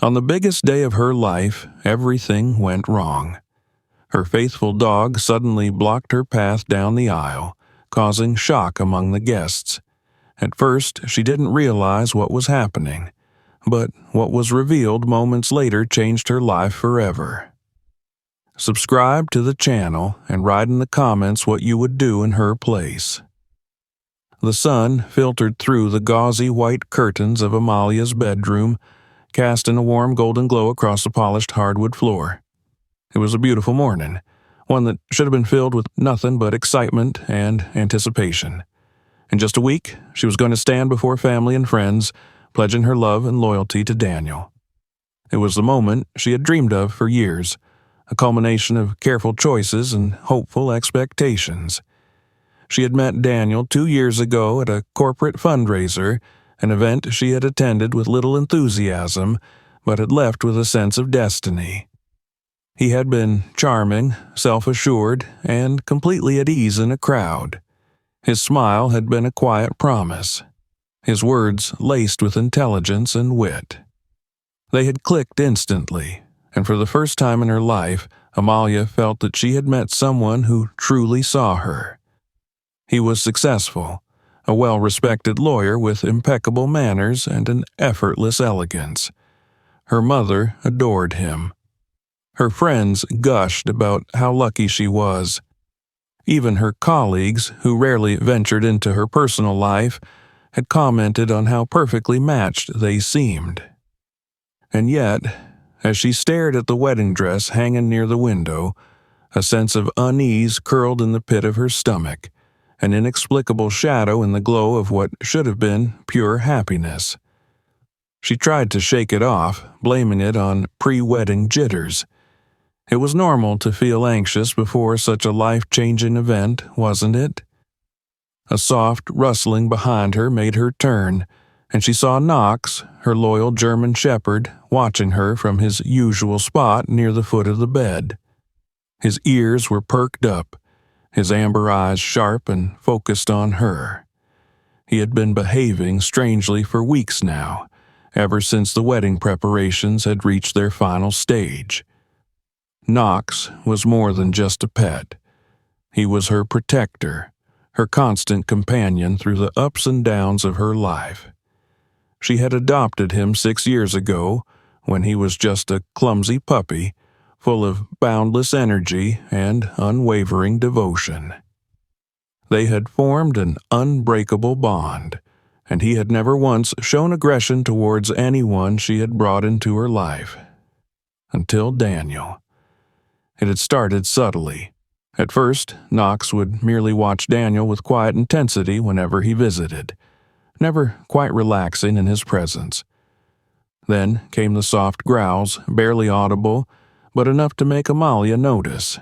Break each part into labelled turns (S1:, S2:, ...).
S1: On the biggest day of her life, everything went wrong. Her faithful dog suddenly blocked her path down the aisle, causing shock among the guests. At first, she didn't realize what was happening, but what was revealed moments later changed her life forever. Subscribe to the channel and write in the comments what you would do in her place. The sun filtered through the gauzy white curtains of Amalia's bedroom, casting a warm golden glow across the polished hardwood floor. It was a beautiful morning, one that should have been filled with nothing but excitement and anticipation. In just a week, she was going to stand before family and friends, pledging her love and loyalty to Daniel. It was the moment she had dreamed of for years, a culmination of careful choices and hopeful expectations. She had met Daniel 2 years ago at a corporate fundraiser, an event she had attended with little enthusiasm, but had left with a sense of destiny. He had been charming, self-assured, and completely at ease in a crowd. His smile had been a quiet promise, his words laced with intelligence and wit. They had clicked instantly, and for the first time in her life, Amalia felt that she had met someone who truly saw her. He was successful, a well-respected lawyer with impeccable manners and an effortless elegance. Her mother adored him. Her friends gushed about how lucky she was. Even her colleagues, who rarely ventured into her personal life, had commented on how perfectly matched they seemed. And yet, as she stared at the wedding dress hanging near the window, a sense of unease curled in the pit of her stomach, an inexplicable shadow in the glow of what should have been pure happiness. She tried to shake it off, blaming it on pre-wedding jitters. It was normal to feel anxious before such a life-changing event, wasn't it? A soft rustling behind her made her turn, and she saw Knox, her loyal German shepherd, watching her from his usual spot near the foot of the bed. His ears were perked up, his amber eyes sharp and focused on her. He had been behaving strangely for weeks now, ever since the wedding preparations had reached their final stage. Knox was more than just a pet. He was her protector, her constant companion through the ups and downs of her life. She had adopted him 6 years ago, when he was just a clumsy puppy, full of boundless energy and unwavering devotion. They had formed an unbreakable bond, and he had never once shown aggression towards anyone she had brought into her life. Until Daniel. It had started subtly. At first, Knox would merely watch Daniel with quiet intensity whenever he visited, never quite relaxing in his presence. Then came the soft growls, barely audible, but enough to make Amalia notice.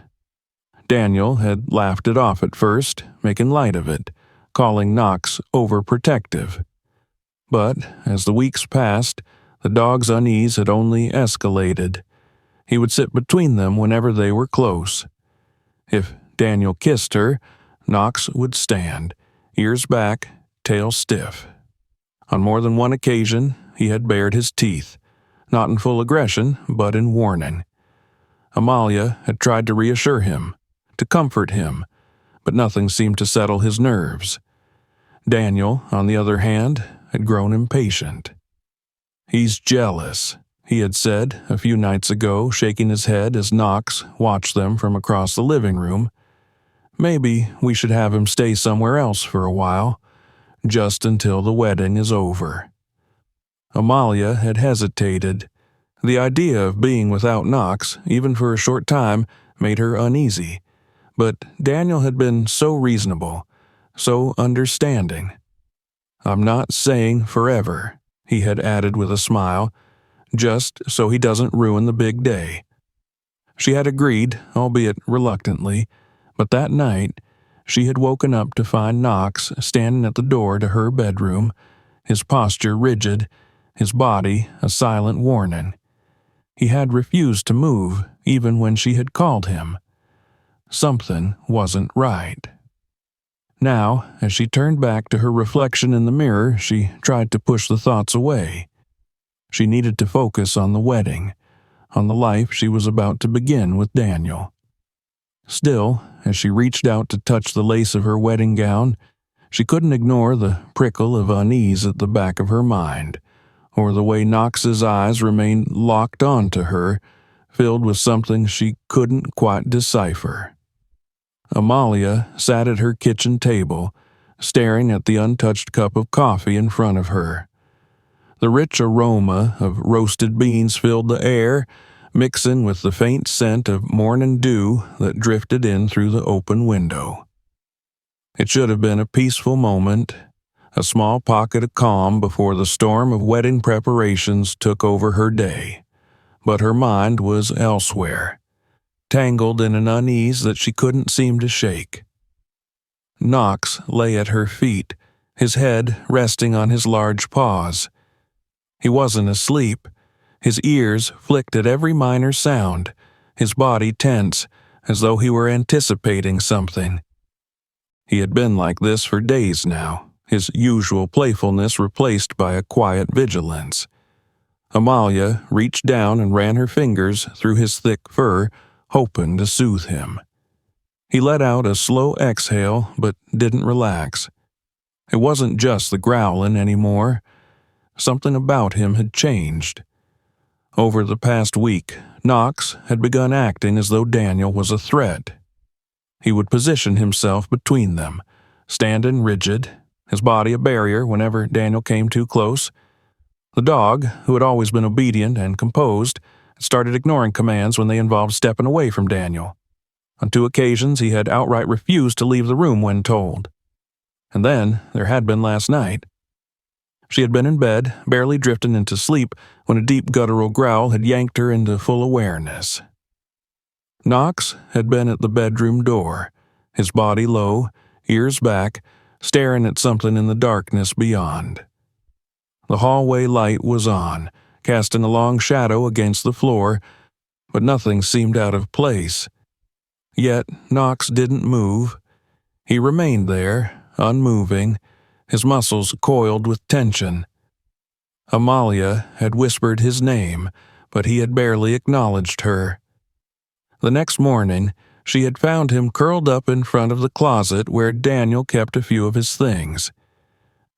S1: Daniel had laughed it off at first, making light of it, calling Knox overprotective. But as the weeks passed, the dog's unease had only escalated. He would sit between them whenever they were close. If Daniel kissed her, Knox would stand, ears back, tail stiff. On more than one occasion, he had bared his teeth, not in full aggression, but in warning. Amalia had tried to reassure him, to comfort him, but nothing seemed to settle his nerves. Daniel, on the other hand, had grown impatient. "He's jealous," he had said a few nights ago, shaking his head as Knox watched them from across the living room. "Maybe we should have him stay somewhere else for a while, just until the wedding is over." Amalia had hesitated. The idea of being without Knox, even for a short time, made her uneasy. But Daniel had been so reasonable, so understanding. "I'm not saying forever," he had added with a smile, "just so he doesn't ruin the big day." She had agreed, albeit reluctantly, but that night she had woken up to find Knox standing at the door to her bedroom, his posture rigid, his body a silent warning. He had refused to move, even when she had called him. Something wasn't right. Now, as she turned back to her reflection in the mirror, she tried to push the thoughts away. She needed to focus on the wedding, on the life she was about to begin with Daniel. Still, as she reached out to touch the lace of her wedding gown, she couldn't ignore the prickle of unease at the back of her mind, or the way Knox's eyes remained locked onto her, filled with something she couldn't quite decipher. Amalia sat at her kitchen table, staring at the untouched cup of coffee in front of her. The rich aroma of roasted beans filled the air, mixing with the faint scent of morning dew that drifted in through the open window. It should have been a peaceful moment, a small pocket of calm before the storm of wedding preparations took over her day. But her mind was elsewhere, tangled in an unease that she couldn't seem to shake. Knox lay at her feet, his head resting on his large paws. He wasn't asleep. His ears flicked at every minor sound, his body tense, as though he were anticipating something. He had been like this for days now, his usual playfulness replaced by a quiet vigilance. Amalia reached down and ran her fingers through his thick fur, hoping to soothe him. He let out a slow exhale, but didn't relax. It wasn't just the growling anymore. Something about him had changed. Over the past week, Knox had begun acting as though Daniel was a threat. He would position himself between them, standing rigid, his body a barrier whenever Daniel came too close. The dog, who had always been obedient and composed, had started ignoring commands when they involved stepping away from Daniel. On 2 occasions, he had outright refused to leave the room when told. And then, there had been last night. She had been in bed, barely drifting into sleep, when a deep guttural growl had yanked her into full awareness. Knox had been at the bedroom door, his body low, ears back, staring at something in the darkness beyond. The hallway light was on, casting a long shadow against the floor, but nothing seemed out of place. Yet Knox didn't move. He remained there, unmoving, his muscles coiled with tension. Amalia had whispered his name, but he had barely acknowledged her. The next morning, she had found him curled up in front of the closet where Daniel kept a few of his things.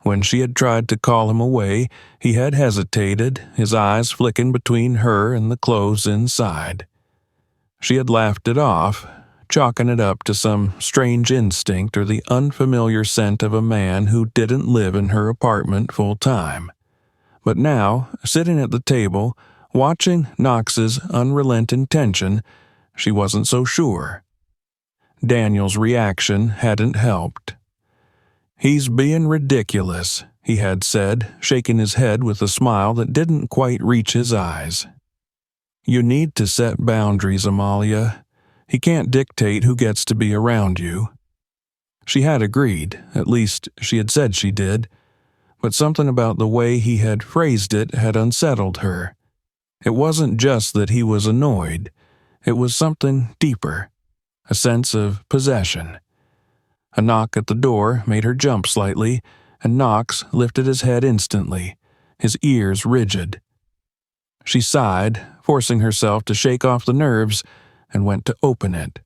S1: When she had tried to call him away, he had hesitated, his eyes flicking between her and the clothes inside. She had laughed it off, chalking it up to some strange instinct or the unfamiliar scent of a man who didn't live in her apartment full-time. But now, sitting at the table, watching Knox's unrelenting tension, she wasn't so sure. Daniel's reaction hadn't helped. "He's being ridiculous," he had said, shaking his head with a smile that didn't quite reach his eyes. "You need to set boundaries, Amalia. He can't dictate who gets to be around you." She had agreed, at least she had said she did, but something about the way he had phrased it had unsettled her. It wasn't just that he was annoyed, it was something deeper, a sense of possession. A knock at the door made her jump slightly, and Knox lifted his head instantly, his ears rigid. She sighed, forcing herself to shake off the nerves, and went to open it.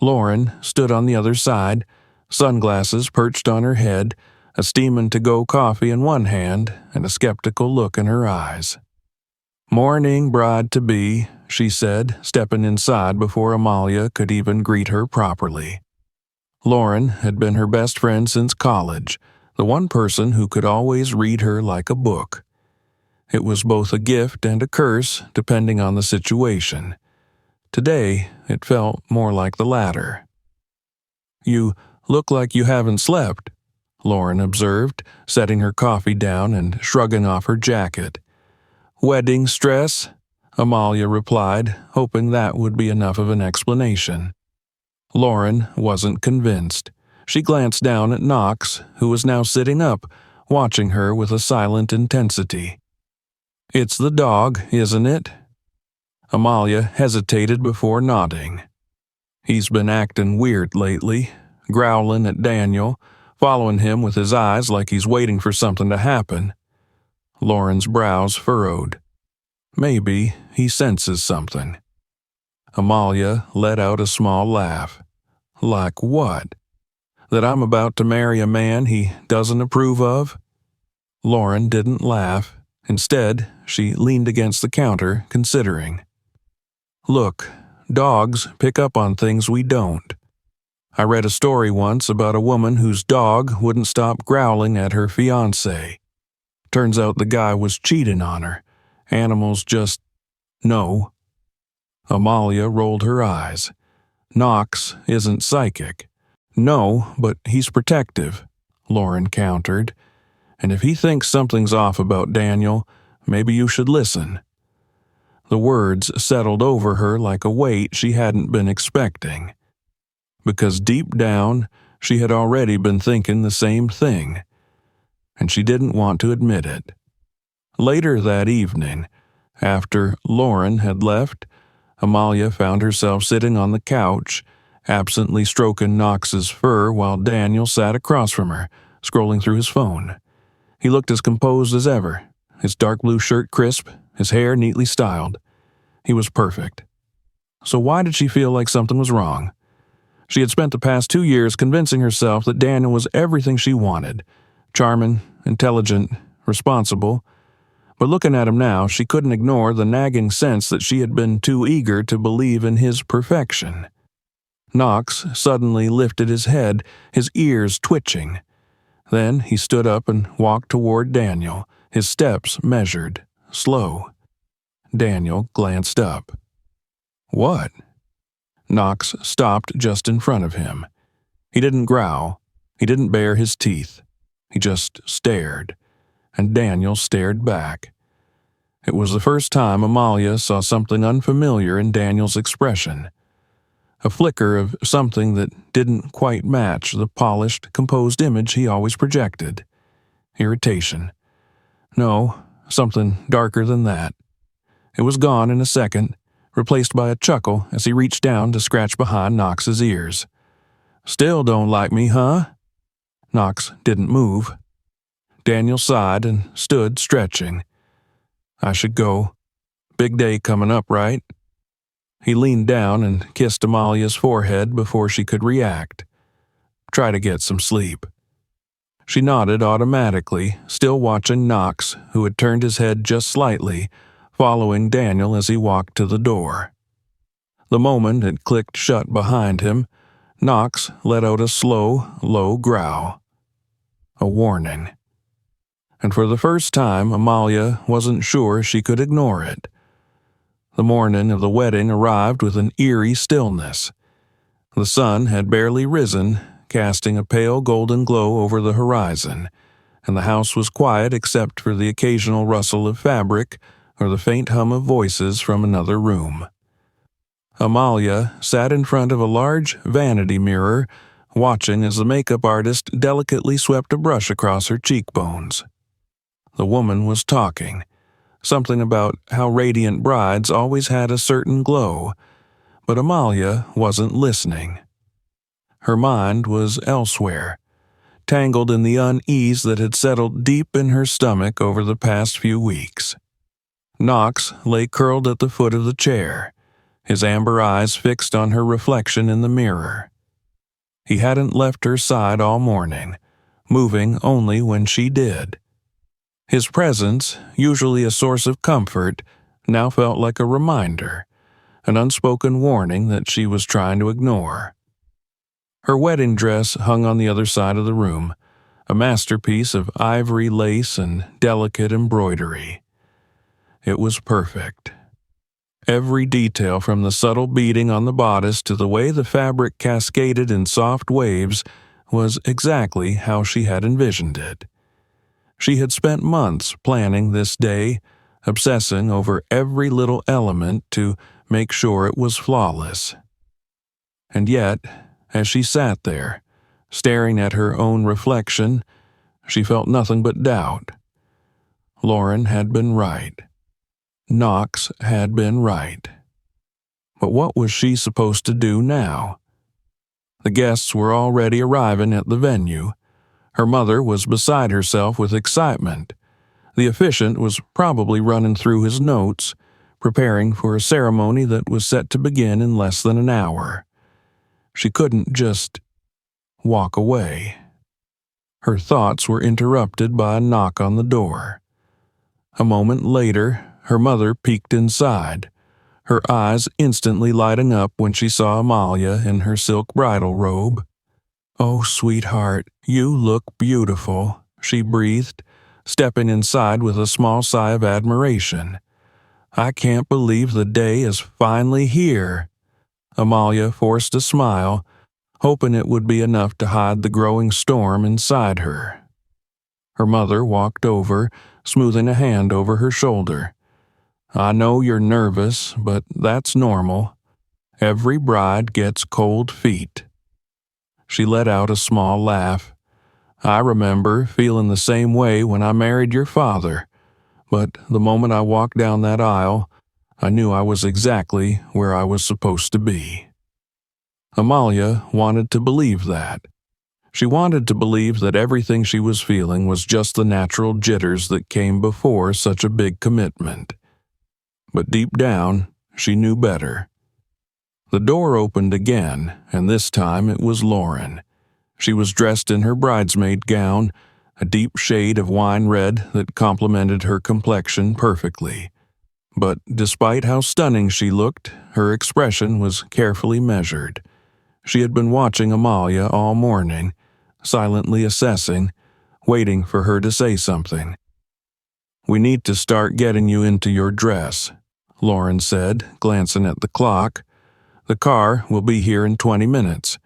S1: Lauren stood on the other side, sunglasses perched on her head, a steaming to-go coffee in one hand, and a skeptical look in her eyes. "Morning, bride-to-be," she said, stepping inside before Amalia could even greet her properly. Lauren had been her best friend since college, the one person who could always read her like a book. It was both a gift and a curse, depending on the situation. Today, it felt more like the latter. "You look like you haven't slept," Lauren observed, setting her coffee down and shrugging off her jacket. "Wedding stress?" Amalia replied, hoping that would be enough of an explanation. Lauren wasn't convinced. She glanced down at Knox, who was now sitting up, watching her with a silent intensity. "It's the dog, isn't it?" Amalia hesitated before nodding. "He's been acting weird lately, growling at Daniel, following him with his eyes like he's waiting for something to happen." Lauren's brows furrowed. Maybe he senses something. Amalia let out a small laugh. Like what? That I'm about to marry a man he doesn't approve of? Lauren didn't laugh. Instead, she leaned against the counter, considering. Look, dogs pick up on things we don't. I read a story once about a woman whose dog wouldn't stop growling at her fiancé. Turns out the guy was cheating on her. Animals just know. Amalia rolled her eyes. Knox isn't psychic. No, but he's protective, Lauren countered. And if he thinks something's off about Daniel, maybe you should listen. The words settled over her like a weight she hadn't been expecting. Because deep down, she had already been thinking the same thing, and she didn't want to admit it. Later that evening, after Lauren had left, Amalia found herself sitting on the couch, absently stroking Knox's fur while Daniel sat across from her, scrolling through his phone. He looked as composed as ever, his dark blue shirt crisp, his hair neatly styled. He was perfect. So why did she feel like something was wrong? She had spent the past 2 years convincing herself that Daniel was everything she wanted. Charming, intelligent, responsible. But looking at him now, she couldn't ignore the nagging sense that she had been too eager to believe in his perfection. Knox suddenly lifted his head, his ears twitching. Then he stood up and walked toward Daniel, his steps measured, slow. Daniel glanced up. What? Knox stopped just in front of him. He didn't growl. He didn't bare his teeth. He just stared. And Daniel stared back. It was the first time Amalia saw something unfamiliar in Daniel's expression. A flicker of something that didn't quite match the polished, composed image he always projected. Irritation. No, something darker than that. It was gone in a second, replaced by a chuckle as he reached down to scratch behind Knox's ears. Still don't like me, huh? Knox didn't move. Daniel sighed and stood stretching. I should go. Big day coming up, right? He leaned down and kissed Amalia's forehead before she could react. Try to get some sleep. She nodded automatically, still watching Knox, who had turned his head just slightly, following Daniel as he walked to the door. The moment it clicked shut behind him, Knox let out a slow, low growl. A warning. And for the first time, Amalia wasn't sure she could ignore it. The morning of the wedding arrived with an eerie stillness. The sun had barely risen, casting a pale golden glow over the horizon, and the house was quiet except for the occasional rustle of fabric or the faint hum of voices from another room. Amalia sat in front of a large vanity mirror, watching as the makeup artist delicately swept a brush across her cheekbones. The woman was talking, something about how radiant brides always had a certain glow, but Amalia wasn't listening. Her mind was elsewhere, tangled in the unease that had settled deep in her stomach over the past few weeks. Knox lay curled at the foot of the chair, his amber eyes fixed on her reflection in the mirror. He hadn't left her side all morning, moving only when she did. His presence, usually a source of comfort, now felt like a reminder, an unspoken warning that she was trying to ignore. Her wedding dress hung on the other side of the room, a masterpiece of ivory lace and delicate embroidery. It was perfect. Every detail from the subtle beading on the bodice to the way the fabric cascaded in soft waves was exactly how she had envisioned it. She had spent months planning this day, obsessing over every little element to make sure it was flawless. And yet, as she sat there, staring at her own reflection, she felt nothing but doubt. Lauren had been right. Knox had been right. But what was she supposed to do now? The guests were already arriving at the venue. Her mother was beside herself with excitement. The officiant was probably running through his notes, preparing for a ceremony that was set to begin in less than an hour. She couldn't just walk away. Her thoughts were interrupted by a knock on the door. A moment later, her mother peeked inside, her eyes instantly lighting up when she saw Amalia in her silk bridal robe. "Oh, sweetheart, you look beautiful," she breathed, stepping inside with a small sigh of admiration. "I can't believe the day is finally here." Amalia forced a smile, hoping it would be enough to hide the growing storm inside her. Her mother walked over, smoothing a hand over her shoulder. "I know you're nervous, but that's normal. Every bride gets cold feet." She let out a small laugh. "I remember feeling the same way when I married your father, but the moment I walked down that aisle, I knew I was exactly where I was supposed to be." Amalia wanted to believe that. She wanted to believe that everything she was feeling was just the natural jitters that came before such a big commitment. But deep down, she knew better. The door opened again, and this time it was Lauren. She was dressed in her bridesmaid gown, a deep shade of wine red that complemented her complexion perfectly. But despite how stunning she looked, her expression was carefully measured. She had been watching Amalia all morning, silently assessing, waiting for her to say something. "We need to start getting you into your dress," Lauren said, glancing at the clock. "The car will be here in 20 minutes.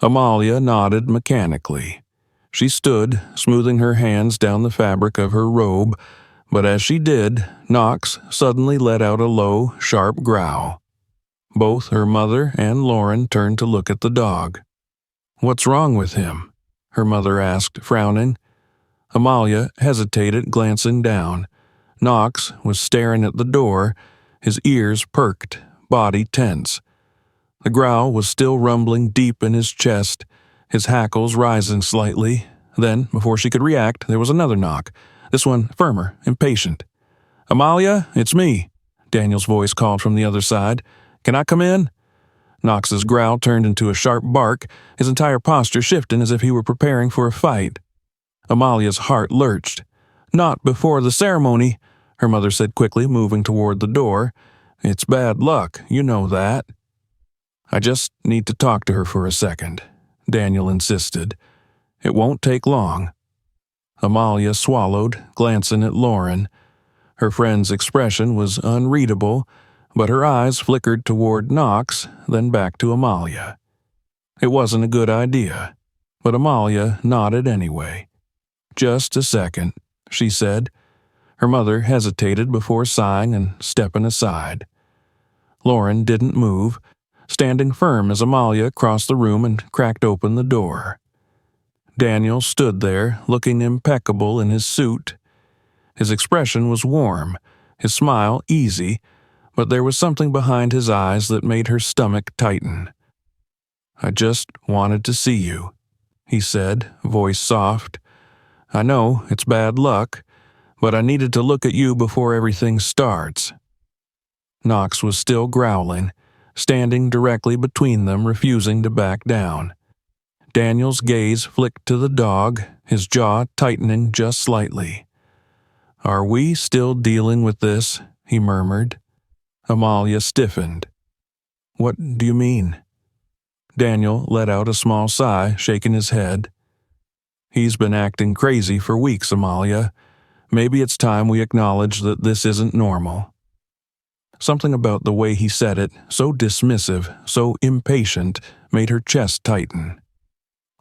S1: Amalia nodded mechanically. She stood, smoothing her hands down the fabric of her robe, but as she did, Knox suddenly let out a low, sharp growl. Both her mother and Lauren turned to look at the dog. "What's wrong with him?" her mother asked, frowning. Amalia hesitated, glancing down. Knox was staring at the door, his ears perked, body tense. The growl was still rumbling deep in his chest, his hackles rising slightly. Then, before she could react, there was another knock, this one firmer, impatient. "Amalia, it's me," Daniel's voice called from the other side. "Can I come in?" Knox's growl turned into a sharp bark, his entire posture shifting as if he were preparing for a fight. Amalia's heart lurched. "Not before the ceremony," her mother said quickly, moving toward the door. "It's bad luck, you know that." "I just need to talk to her for a second," Daniel insisted. "It won't take long." Amalia swallowed, glancing at Lauren. Her friend's expression was unreadable, but her eyes flickered toward Knox, then back to Amalia. It wasn't a good idea, but Amalia nodded anyway. "Just a second," she said. Her mother hesitated before sighing and stepping aside. Lauren didn't move, standing firm as Amalia crossed the room and cracked open the door. Daniel stood there, looking impeccable in his suit. His expression was warm, his smile easy, but there was something behind his eyes that made her stomach tighten. "I just wanted to see you," he said, voice soft. "I know it's bad luck, but I needed to look at you before everything starts." Knox was still growling, standing directly between them, refusing to back down. Daniel's gaze flicked to the dog, his jaw tightening just slightly. "Are we still dealing with this?" he murmured. Amalia stiffened. "What do you mean?" Daniel let out a small sigh, shaking his head. "He's been acting crazy for weeks, Amalia. Maybe it's time we acknowledge that this isn't normal." Something about the way he said it, so dismissive, so impatient, made her chest tighten.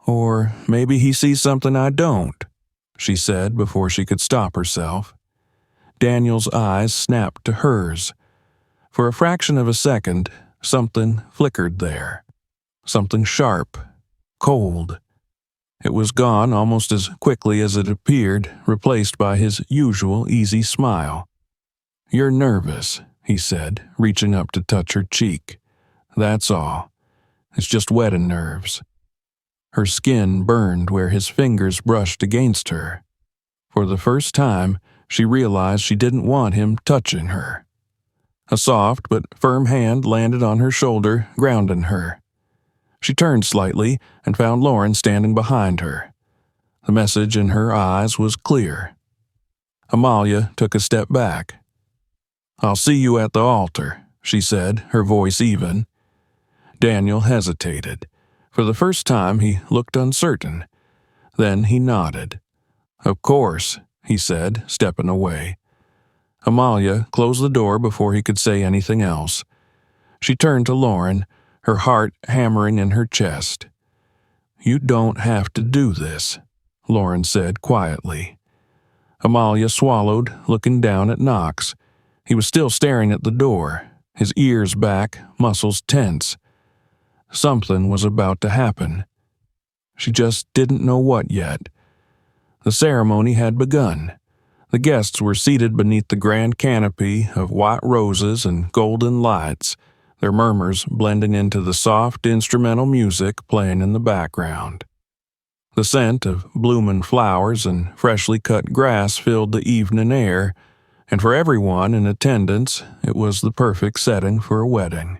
S1: "Or maybe he sees something I don't," she said before she could stop herself. Daniel's eyes snapped to hers. For a fraction of a second, something flickered there. Something sharp, cold. It was gone almost as quickly as it appeared, replaced by his usual easy smile. "You're nervous," he said, reaching up to touch her cheek. "That's all. It's just wedding nerves." Her skin burned where his fingers brushed against her. For the first time, She realized she didn't want him touching her. A soft but firm hand landed on her shoulder, grounding her. She turned slightly and found Lauren standing behind her. The message in her eyes was clear. Amalia took a step back. "I'll see you at the altar," she said, her voice even. Daniel hesitated. For the first time, he looked uncertain. Then he nodded. "Of course," he said, stepping away. Amalia closed the door before he could say anything else. She turned to Lauren, her heart hammering in her chest. "You don't have to do this," Lauren said quietly. Amalia swallowed, looking down at Knox. He was still staring at the door, his ears back, muscles tense. Something was about to happen. She just didn't know what yet. The ceremony had begun. The guests were seated beneath the grand canopy of white roses and golden lights, their murmurs blending into the soft instrumental music playing in the background. The scent of blooming flowers and freshly cut grass filled the evening air, and for everyone in attendance, it was the perfect setting for a wedding.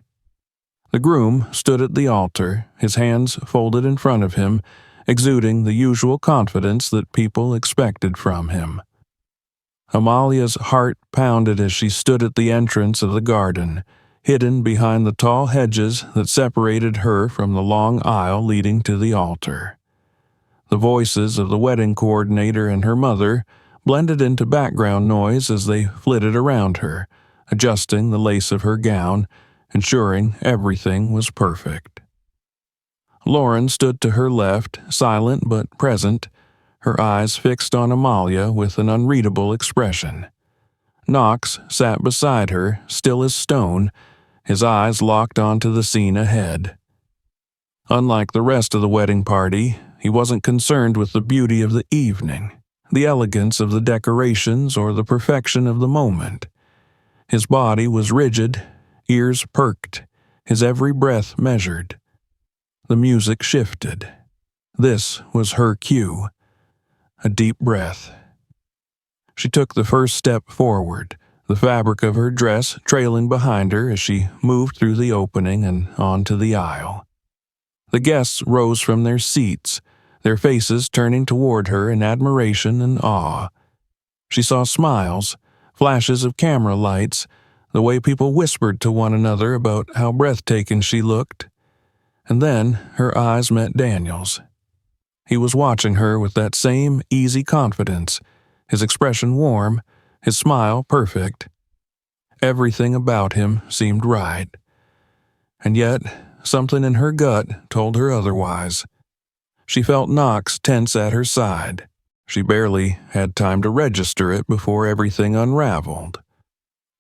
S1: The groom stood at the altar, his hands folded in front of him, exuding the usual confidence that people expected from him. Amalia's heart pounded as she stood at the entrance of the garden, hidden behind the tall hedges that separated her from the long aisle leading to the altar. The voices of the wedding coordinator and her mother blended into background noise as they flitted around her, adjusting the lace of her gown, ensuring everything was perfect. Lauren stood to her left, silent but present, her eyes fixed on Amalia with an unreadable expression. Knox sat beside her, still as stone, his eyes locked onto the scene ahead. Unlike the rest of the wedding party, he wasn't concerned with the beauty of the evening, the elegance of the decorations, or the perfection of the moment. His body was rigid, ears perked, his every breath measured. The music shifted. This was her cue. A deep breath. She took the first step forward, the fabric of her dress trailing behind her as she moved through the opening and onto the aisle. The guests rose from their seats, their faces turning toward her in admiration and awe. She saw smiles, flashes of camera lights, the way people whispered to one another about how breathtaking she looked. And then her eyes met Daniel's. He was watching her with that same easy confidence, his expression warm, his smile perfect. Everything about him seemed right. And yet, something in her gut told her otherwise. She felt Knox tense at her side. She barely had time to register it before everything unraveled.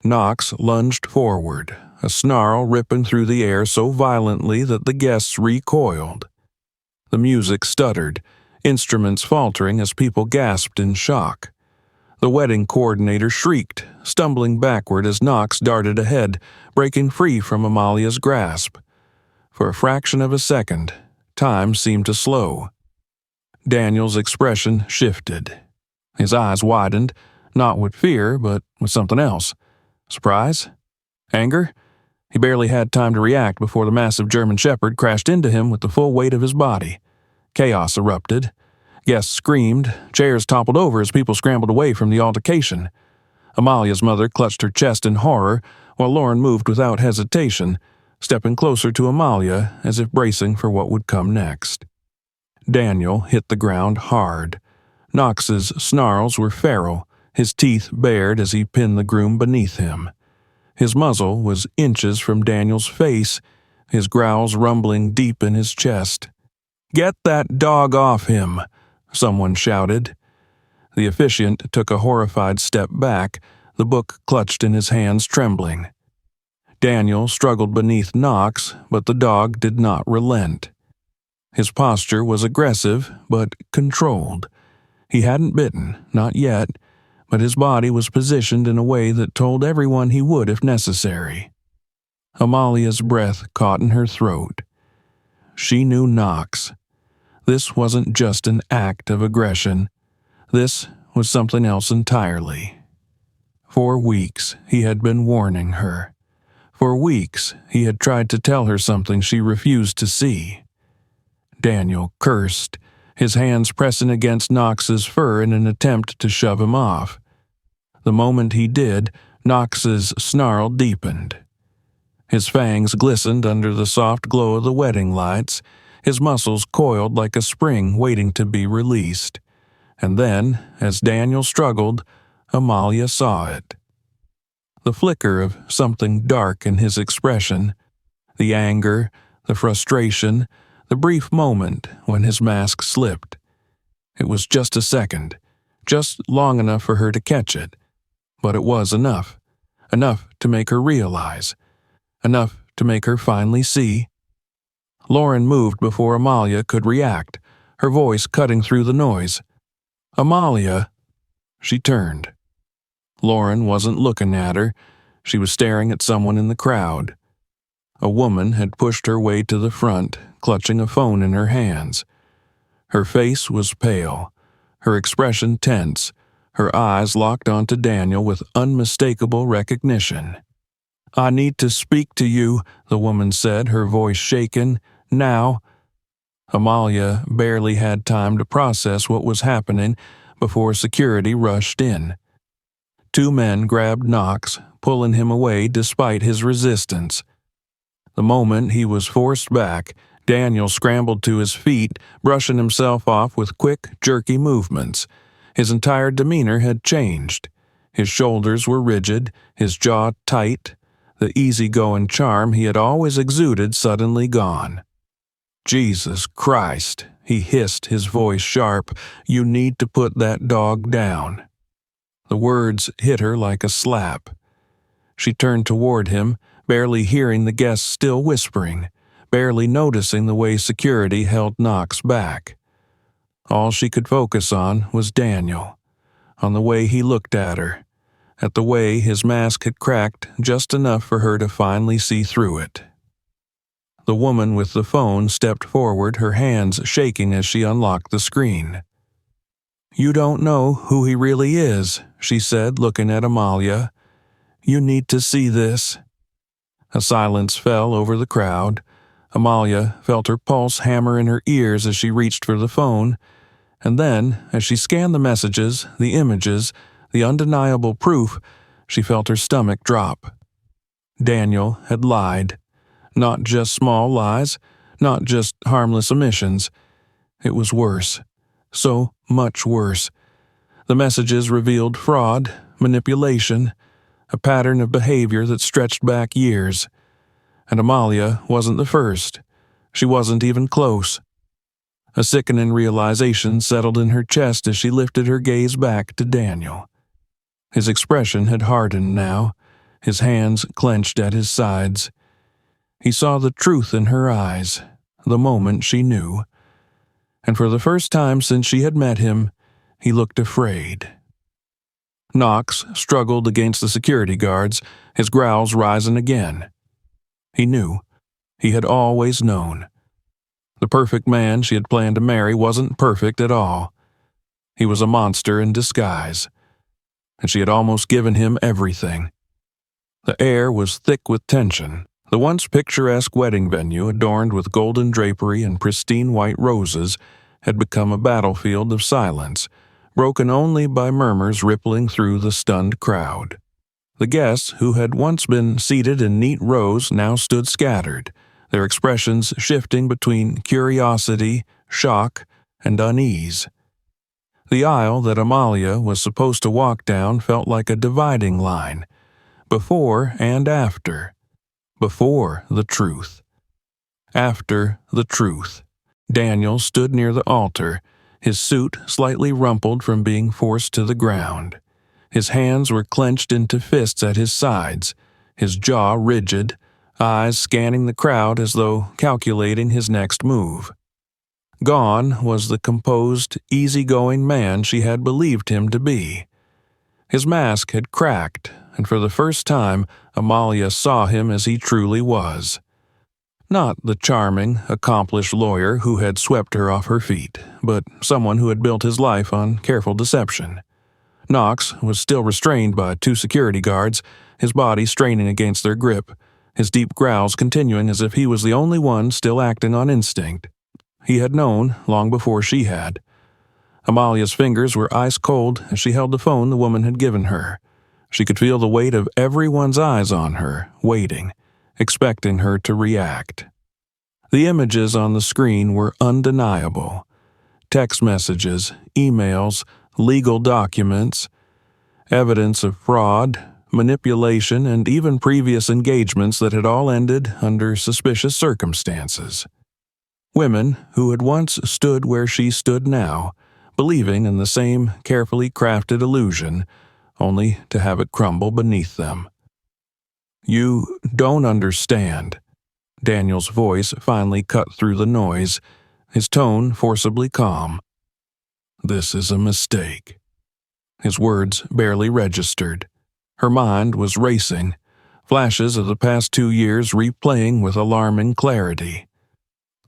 S1: Knox lunged forward, a snarl ripping through the air so violently that the guests recoiled. The music stuttered, instruments faltering as people gasped in shock. The wedding coordinator shrieked, stumbling backward as Knox darted ahead, breaking free from Amalia's grasp. For a fraction of a second, time seemed to slow. Daniel's expression shifted. His eyes widened, not with fear, but with something else. Surprise? Anger? He barely had time to react before the massive German Shepherd crashed into him with the full weight of his body. Chaos erupted. Guests screamed, chairs toppled over as people scrambled away from the altercation. Amalia's mother clutched her chest in horror, while Lauren moved without hesitation, stepping closer to Amalia as if bracing for what would come next. Daniel hit the ground hard. Knox's snarls were feral, his teeth bared as he pinned the groom beneath him. His muzzle was inches from Daniel's face, his growls rumbling deep in his chest. "Get that dog off him!" someone shouted. The officiant took a horrified step back, the book clutched in his hands trembling. Daniel struggled beneath Knox, but the dog did not relent. His posture was aggressive, but controlled. He hadn't bitten, not yet, but his body was positioned in a way that told everyone he would if necessary. Amalia's breath caught in her throat. She knew Knox. This wasn't just an act of aggression. This was something else entirely. For weeks he had been warning her. For weeks he had tried to tell her something she refused to see. Daniel cursed, his hands pressing against Knox's fur in an attempt to shove him off. The moment he did, Knox's snarl deepened. His fangs glistened under the soft glow of the wedding lights, his muscles coiled like a spring waiting to be released. And then, as Daniel struggled, Amalia saw it. The flicker of something dark in his expression, the anger, the frustration, the brief moment when his mask slipped. It was just a second, just long enough for her to catch it. But it was enough. Enough to make her realize. Enough to make her finally see. Lauren moved before Amalia could react, her voice cutting through the noise. "Amalia!" She turned. Lauren wasn't looking at her. She was staring at someone in the crowd. A woman had pushed her way to the front, clutching a phone in her hands. Her face was pale, her expression tense, her eyes locked onto Daniel with unmistakable recognition. "I need to speak to you," the woman said, her voice shaken. "Now." Amalia barely had time to process what was happening before security rushed in. Two men grabbed Knox, pulling him away despite his resistance. The moment he was forced back, Daniel scrambled to his feet, brushing himself off with quick, jerky movements. His entire demeanor had changed. His shoulders were rigid, his jaw tight, the easygoing charm he had always exuded suddenly gone. "Jesus Christ," he hissed, his voice sharp, "you need to put that dog down." The words hit her like a slap. She turned toward him, barely hearing the guests still whispering, barely noticing the way security held Knox back. All she could focus on was Daniel, on the way he looked at her, at the way his mask had cracked just enough for her to finally see through it. The woman with the phone stepped forward, her hands shaking as she unlocked the screen. "You don't know who he really is," she said, looking at Amalia. "You need to see this." A silence fell over the crowd. Amalia felt her pulse hammer in her ears as she reached for the phone, and then, as she scanned the messages, the images, the undeniable proof, she felt her stomach drop. Daniel had lied. Not just small lies, not just harmless omissions. It was worse. So much worse. The messages revealed fraud, manipulation, a pattern of behavior that stretched back years. And Amalia wasn't the first. She wasn't even close. A sickening realization settled in her chest as she lifted her gaze back to Daniel. His expression had hardened now, his hands clenched at his sides. He saw the truth in her eyes, the moment she knew. And for the first time since she had met him, he looked afraid. Knox struggled against the security guards, his growls rising again. He knew. He had always known. The perfect man she had planned to marry wasn't perfect at all. He was a monster in disguise. And she had almost given him everything. The air was thick with tension. The once picturesque wedding venue, adorned with golden drapery and pristine white roses, had become a battlefield of silence, broken only by murmurs rippling through the stunned crowd. The guests, who had once been seated in neat rows, now stood scattered, their expressions shifting between curiosity, shock, and unease. The aisle that Amalia was supposed to walk down felt like a dividing line, before and after. Before the truth. After the truth. Daniel stood near the altar, his suit slightly rumpled from being forced to the ground. His hands were clenched into fists at his sides, his jaw rigid, eyes scanning the crowd as though calculating his next move. Gone was the composed, easygoing man she had believed him to be. His mask had cracked, and for the first time, Amalia saw him as he truly was. Not the charming, accomplished lawyer who had swept her off her feet, but someone who had built his life on careful deception. Knox was still restrained by two security guards, his body straining against their grip, his deep growls continuing as if he was the only one still acting on instinct. He had known long before she had. Amalia's fingers were ice cold as she held the phone the woman had given her. She could feel the weight of everyone's eyes on her, waiting, expecting her to react. The images on the screen were undeniable. Text messages, emails, legal documents, evidence of fraud, manipulation, and even previous engagements that had all ended under suspicious circumstances. Women who had once stood where she stood now, believing in the same carefully crafted illusion, only to have it crumble beneath them. "You don't understand." Daniel's voice finally cut through the noise, his tone forcibly calm. "This is a mistake." His words barely registered. Her mind was racing, flashes of the past 2 years replaying with alarming clarity.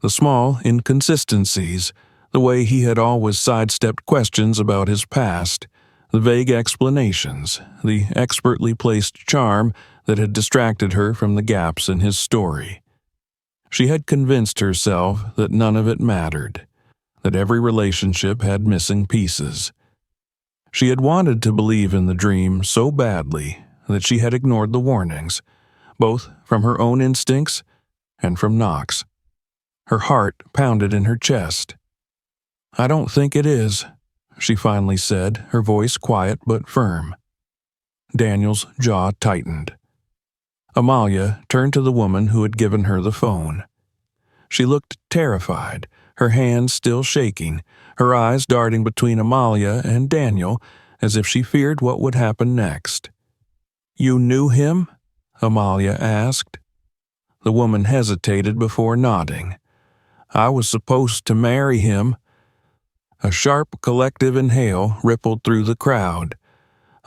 S1: The small inconsistencies, the way he had always sidestepped questions about his past, the vague explanations, the expertly placed charm that had distracted her from the gaps in his story. She had convinced herself that none of it mattered, that every relationship had missing pieces. She had wanted to believe in the dream so badly that she had ignored the warnings, both from her own instincts and from Knox. Her heart pounded in her chest. "I don't think it is," she finally said, her voice quiet but firm. Daniel's jaw tightened. Amalia turned to the woman who had given her the phone. She looked terrified, her hands still shaking, her eyes darting between Amalia and Daniel as if she feared what would happen next. "You knew him?" Amalia asked. The woman hesitated before nodding. "I was supposed to marry him." A sharp collective inhale rippled through the crowd.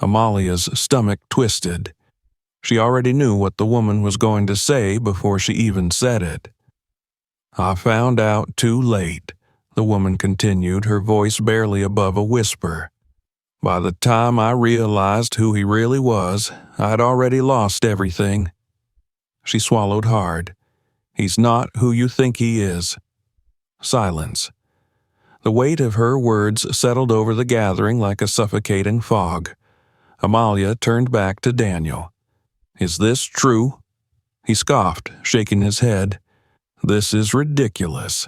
S1: Amalia's stomach twisted. She already knew what the woman was going to say before she even said it. "I found out too late," the woman continued, her voice barely above a whisper. "By the time I realized who he really was, I'd already lost everything." She swallowed hard. "He's not who you think he is." Silence. The weight of her words settled over the gathering like a suffocating fog. Amalia turned back to Daniel. "Is this true?" He scoffed, shaking his head. "This is ridiculous."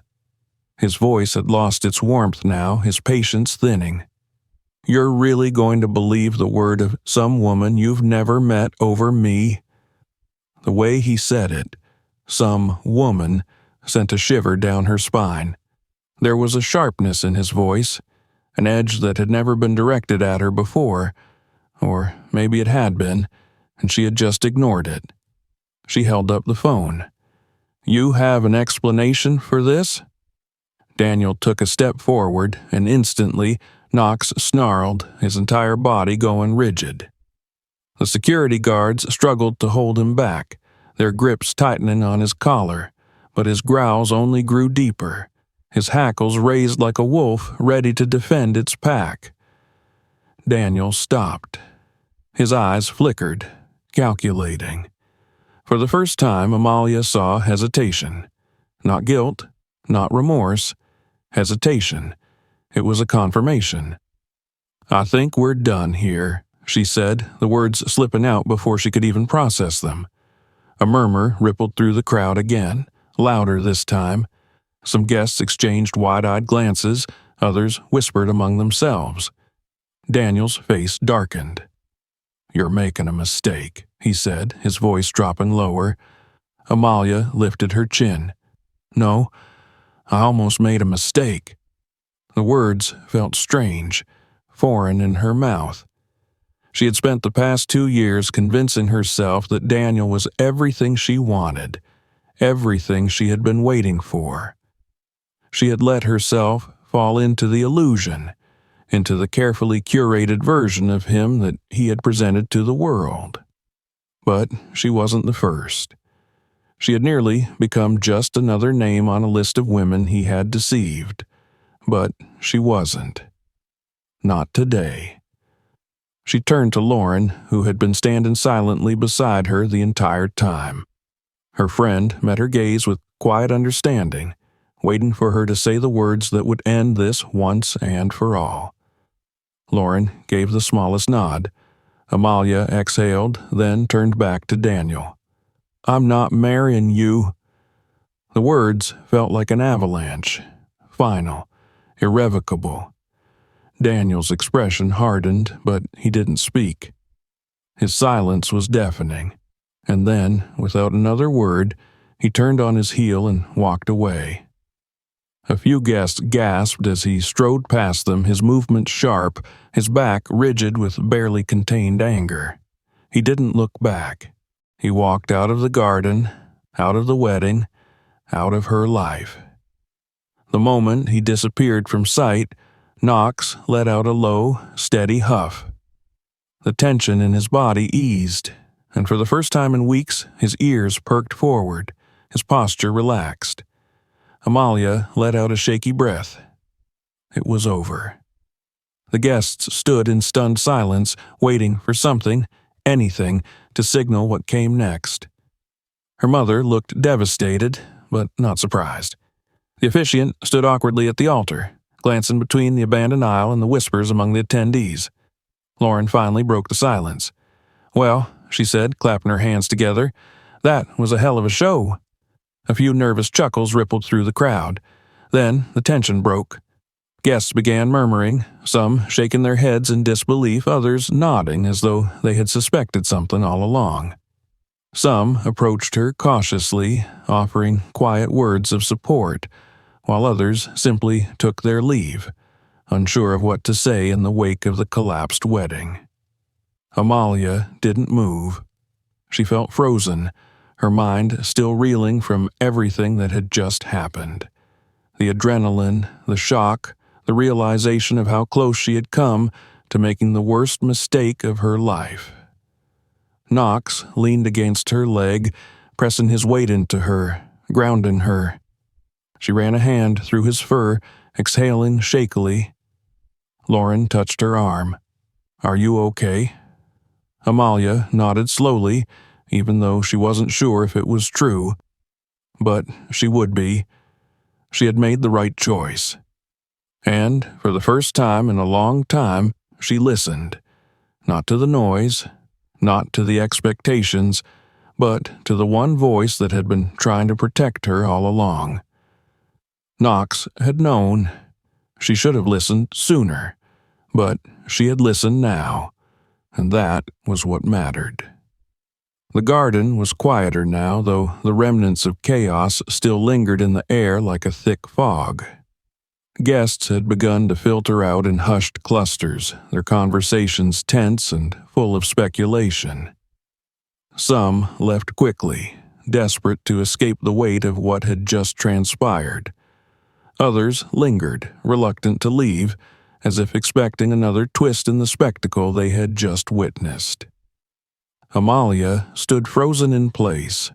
S1: His voice had lost its warmth now, his patience thinning. "You're really going to believe the word of some woman you've never met over me?" The way he said it, "some woman," sent a shiver down her spine. There was a sharpness in his voice, an edge that had never been directed at her before, or maybe it had been, and she had just ignored it. She held up the phone. "You have an explanation for this?" Daniel took a step forward, and instantly Knox snarled, his entire body going rigid. The security guards struggled to hold him back, their grips tightening on his collar, but his growls only grew deeper, his hackles raised like a wolf ready to defend its pack. Daniel stopped. His eyes flickered, calculating. For the first time, Amalia saw hesitation. Not guilt, not remorse. Hesitation. It was a confirmation. "I think we're done here," she said, the words slipping out before she could even process them. A murmur rippled through the crowd again, louder this time. Some guests exchanged wide-eyed glances, others whispered among themselves. Daniel's face darkened. "You're making a mistake," he said, his voice dropping lower. Amalia lifted her chin. "No, I almost made a mistake." The words felt strange, foreign in her mouth. She had spent the past 2 years convincing herself that Daniel was everything she wanted, everything she had been waiting for. She had let herself fall into the illusion, into the carefully curated version of him that he had presented to the world. But she wasn't the first. She had nearly become just another name on a list of women he had deceived. But she wasn't. Not today. She turned to Lauren, who had been standing silently beside her the entire time. Her friend met her gaze with quiet understanding, waiting for her to say the words that would end this once and for all. Lauren gave the smallest nod. Amalia exhaled, then turned back to Daniel. "I'm not marrying you." The words felt like an avalanche, final, irrevocable. Daniel's expression hardened, but he didn't speak. His silence was deafening, and then, without another word, he turned on his heel and walked away. A few guests gasped as he strode past them, his movements sharp, his back rigid with barely contained anger. He didn't look back. He walked out of the garden, out of the wedding, out of her life. The moment he disappeared from sight, Knox let out a low, steady huff. The tension in his body eased, and for the first time in weeks, his ears perked forward, his posture relaxed. Amalia let out a shaky breath. It was over. The guests stood in stunned silence, waiting for something, anything, to signal what came next. Her mother looked devastated, but not surprised. The officiant stood awkwardly at the altar, glancing between the abandoned aisle and the whispers among the attendees. Lauren finally broke the silence. "Well," she said, clapping her hands together, "that was a hell of a show." A few nervous chuckles rippled through the crowd. Then the tension broke. Guests began murmuring, some shaking their heads in disbelief, others nodding as though they had suspected something all along. Some approached her cautiously, offering quiet words of support, while others simply took their leave, unsure of what to say in the wake of the collapsed wedding. Amalia didn't move. She felt frozen, her mind still reeling from everything that had just happened. The adrenaline, the shock, the realization of how close she had come to making the worst mistake of her life. Knox leaned against her leg, pressing his weight into her, grounding her. She ran a hand through his fur, exhaling shakily. Lauren touched her arm. "Are you okay?" Amalia nodded slowly, even though she wasn't sure if it was true. But she would be. She had made the right choice. And, for the first time in a long time, she listened. Not to the noise, not to the expectations, but to the one voice that had been trying to protect her all along. Knox had known. She should have listened sooner, but she had listened now, and that was what mattered. The garden was quieter now, though the remnants of chaos still lingered in the air like a thick fog. Guests had begun to filter out in hushed clusters, their conversations tense and full of speculation. Some left quickly, desperate to escape the weight of what had just transpired. Others lingered, reluctant to leave, as if expecting another twist in the spectacle they had just witnessed. Amalia stood frozen in place,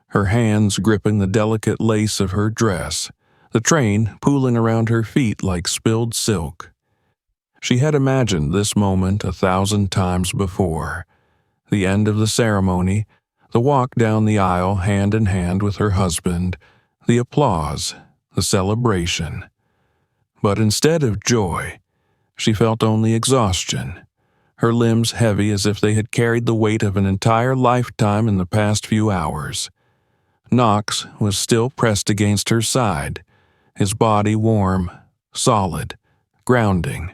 S1: her hands gripping the delicate lace of her dress, the train pooling around her feet like spilled silk. She had imagined this moment 1,000 times before. The end of the ceremony, the walk down the aisle hand in hand with her husband, the applause, the celebration. But instead of joy, she felt only exhaustion, her limbs heavy as if they had carried the weight of an entire lifetime in the past few hours. Knox was still pressed against her side, his body warm, solid, grounding.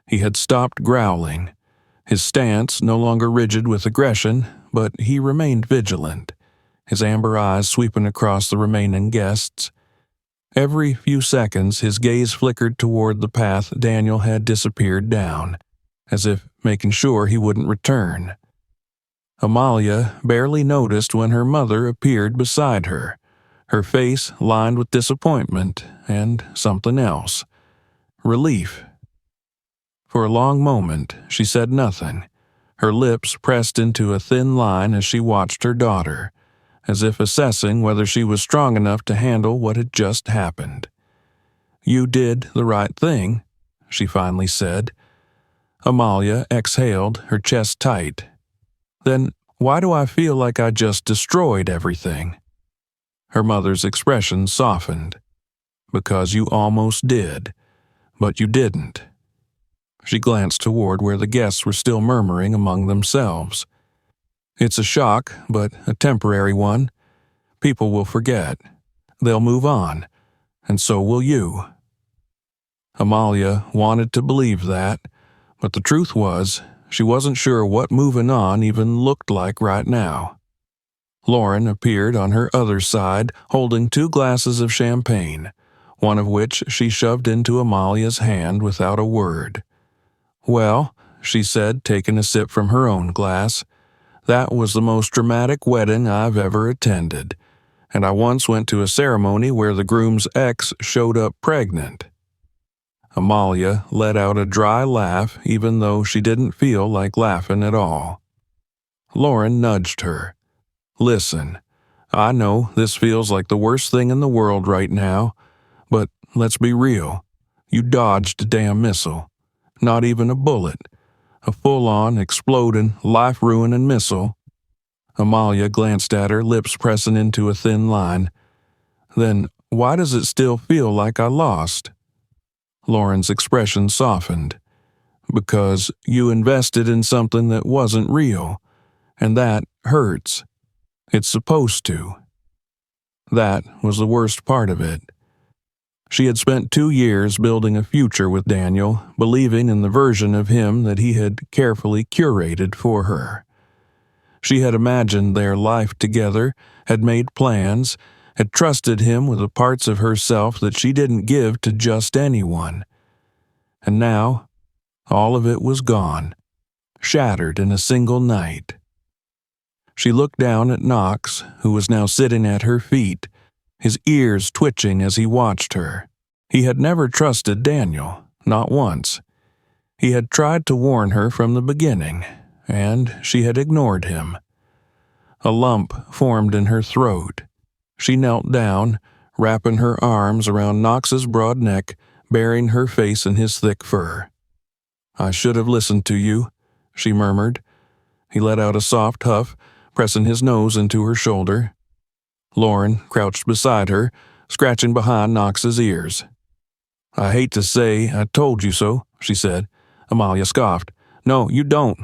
S1: He had stopped growling, his stance no longer rigid with aggression, but he remained vigilant, his amber eyes sweeping across the remaining guests. Every few seconds his gaze flickered toward the path Daniel had disappeared down, as if making sure he wouldn't return. Amalia barely noticed when her mother appeared beside her, her face lined with disappointment and something else. Relief. For a long moment, she said nothing, her lips pressed into a thin line as she watched her daughter, as if assessing whether she was strong enough to handle what had just happened. "You did the right thing," she finally said. Amalia exhaled, her chest tight. Then why do I feel like I just destroyed everything? Her mother's expression softened. Because you almost did, but you didn't. She glanced toward where the guests were still murmuring among themselves. It's a shock, but a temporary one. People will forget. They'll move on, and so will you. Amalia wanted to believe that, but the truth was, she wasn't sure what moving on even looked like right now. Lauren appeared on her other side, holding 2 glasses of champagne, one of which she shoved into Amalia's hand without a word. Well, she said, taking a sip from her own glass, that was the most dramatic wedding I've ever attended, and I once went to a ceremony where the groom's ex showed up pregnant. Amalia let out a dry laugh even though she didn't feel like laughing at all. Lauren nudged her. Listen, I know this feels like the worst thing in the world right now, but let's be real. You dodged a damn missile. Not even a bullet. A full-on, exploding, life-ruining missile. Amalia glanced at her, lips pressing into a thin line. Then why does it still feel like I lost? Lauren's expression softened. Because you invested in something that wasn't real, and that hurts. It's supposed to. That was the worst part of it. She had spent 2 years building a future with Daniel, believing in the version of him that he had carefully curated for her. She had imagined their life together, had made plans, had trusted him with the parts of herself that she didn't give to just anyone. And now, all of it was gone, shattered in a single night. She looked down at Knox, who was now sitting at her feet, his ears twitching as he watched her. He had never trusted Daniel, not once. He had tried to warn her from the beginning, and she had ignored him. A lump formed in her throat. She knelt down, wrapping her arms around Knox's broad neck, burying her face in his thick fur. I should have listened to you, she murmured. He let out a soft huff, pressing his nose into her shoulder. Lauren crouched beside her, scratching behind Knox's ears. I hate to say I told you so, she said. Amalia scoffed. No, you don't.